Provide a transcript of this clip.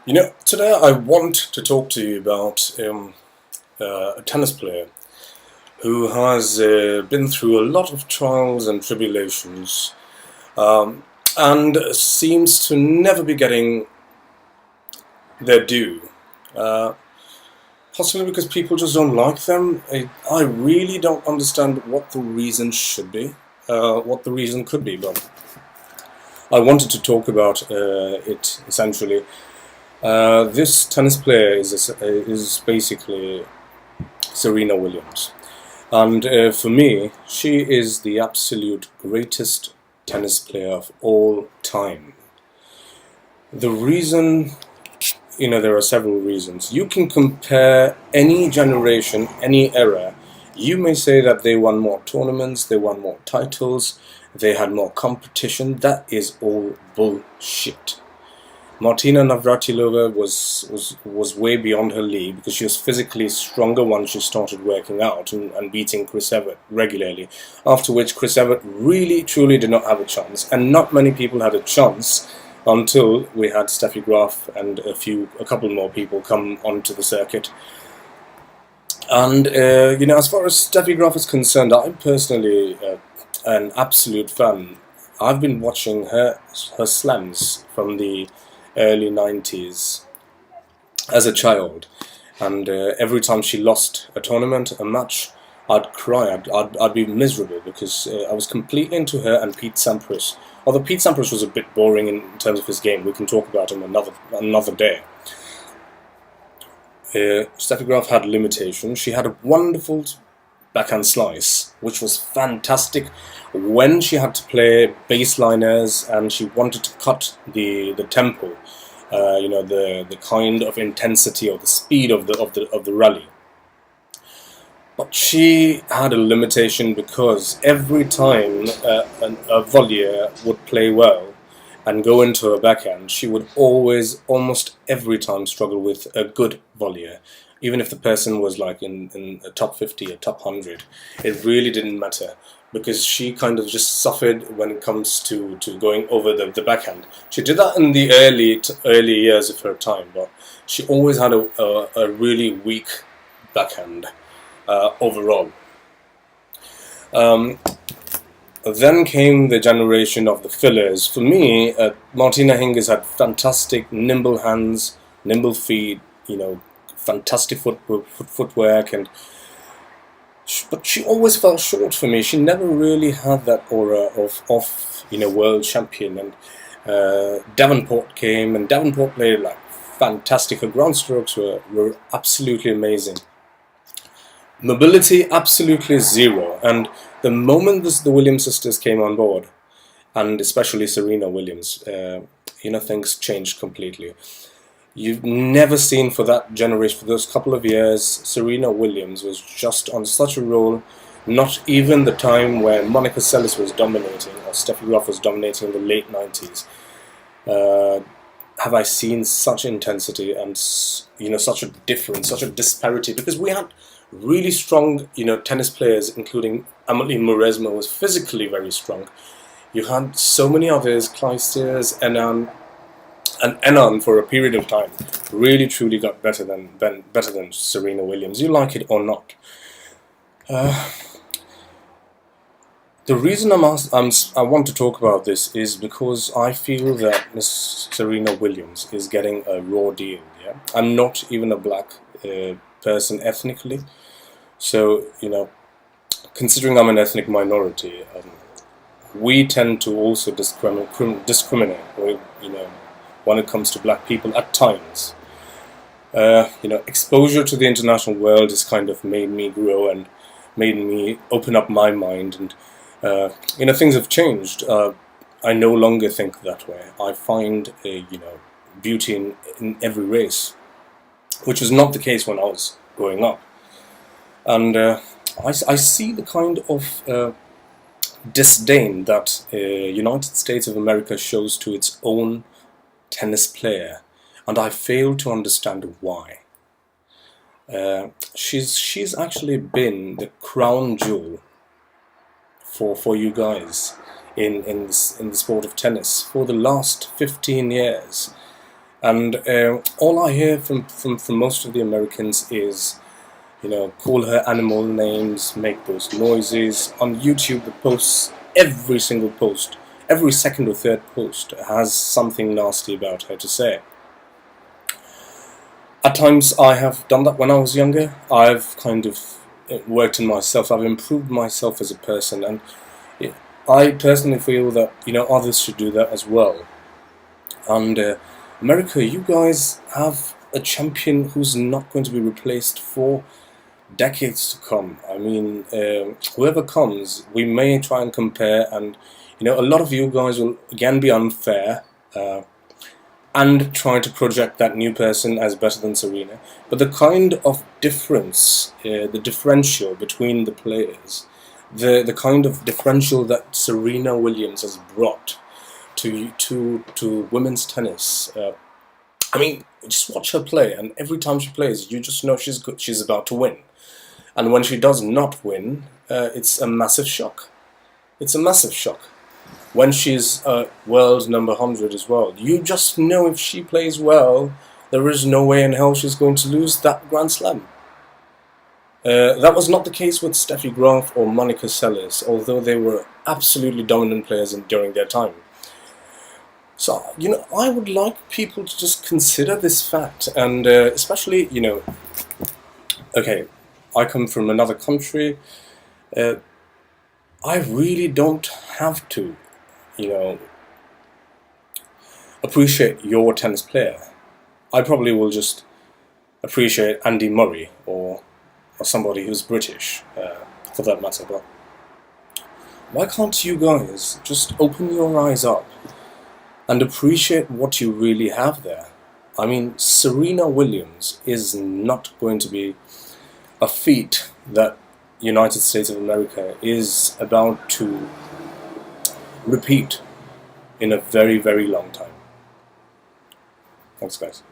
Today I want to talk to you about a tennis player who has been through a lot of trials and tribulations um, and seems to never be getting their due. Uh, Possibly because people just don't like them. I really don't understand what the reason should be, what the reason could be, but I wanted to talk about it essentially. This tennis player is basically Serena Williams. And for me, she is the absolute greatest tennis player of all time. The reason, there are several reasons. You can compare any generation, any era. You may say that they won more tournaments, they won more titles, they had more competition. That is all bullshit. Martina Navratilova was way beyond her league because she was physically stronger once she started working out and beating Chris Evert regularly. After which Chris Evert really truly did not have a chance, and not many people had a chance until we had Steffi Graf and a couple more people come onto the circuit. And as far as Steffi Graf is concerned, I'm personally an absolute fan. I've been watching her slams from the early 90s as a child, and every time she lost a tournament, a match, I'd cry. I'd be miserable because I was completely into her and Pete Sampras. Although Pete Sampras was a bit boring in terms of his game, we can talk about him another day. Steffi Graf had limitations. She had a wonderful backhand slice, which was fantastic when she had to play baseliners and she wanted to cut the tempo, the kind of intensity or the speed of the rally. But she had a limitation because every time a volleyer would play well and go into a backhand, she would almost every time struggle with a good volleyer. Even if the person was like in a top 50, a top 100, it really didn't matter because she kind of just suffered when it comes to going over the backhand. She did that in the early years of her time, but she always had a really weak backhand overall. Um, then came the generation of the fillers. For me, Martina Hingis had fantastic nimble hands, nimble feet, fantastic footwork, but she always fell short for me. She never really had that aura of world champion. And Davenport came, and Davenport played like fantastic. Her ground strokes were absolutely amazing. Mobility absolutely zero. And the moment the Williams sisters came on board, and especially Serena Williams, things changed completely. You've never seen for that generation, for those couple of years, Serena Williams was just on such a roll. Not even the time where Monica Seles was dominating or Steffi Graf was dominating in the late 90s. Have I seen such intensity and such a difference, such a disparity? Because we had really strong tennis players, including Amelie Mauresmo was physically very strong. You had so many others, Clijsters, and Enan for a period of time really truly got better than Serena Williams. You like it or not. The reason I want to talk about this is because I feel that Miss Serena Williams is getting a raw deal. Yeah, I'm not even a black person ethnically, so considering I'm an ethnic minority, we tend to also discriminate, when it comes to black people at times. Exposure to the international world has kind of made me grow and made me open up my mind, and things have changed. I no longer think that way. I find beauty in every race, which was not the case when I was growing up. And I see the kind of disdain that United States of America shows to its own tennis player, and I fail to understand why. She's actually been the crown jewel for you guys in the sport of tennis for the last 15 years. And all I hear from most of the Americans is, call her animal names, make those noises. On YouTube, the posts, every single post, every second or third post has something nasty about her to say. At times I have done that when I was younger. I've kind of worked in myself, I've improved myself as a person, and I personally feel that, others should do that as well. And America, you guys have a champion who's not going to be replaced for decades to come. I mean, whoever comes, we may try and compare, and a lot of you guys will again be unfair and try to project that new person as better than Serena. But the kind of difference, the differential between the players, the kind of differential that Serena Williams has brought to women's tennis. I mean, just watch her play, and every time she plays, you just know she's good, she's about to win. And when she does not win, it's a massive shock. It's a massive shock. When she's world number 100 as well, you just know if she plays well, there is no way in hell she's going to lose that Grand Slam. That was not the case with Steffi Graf or Monica Seles, although they were absolutely dominant players during their time. So, I would like people to just consider this fact, and especially, okay, I come from another country. I really don't have to, appreciate your tennis player. I probably will just appreciate Andy Murray or somebody who's British, for that matter. But why can't you guys just open your eyes up and appreciate what you really have there? I mean, Serena Williams is not going to be a feat that United States of America is about to repeat in a very, very long time. Thanks, guys.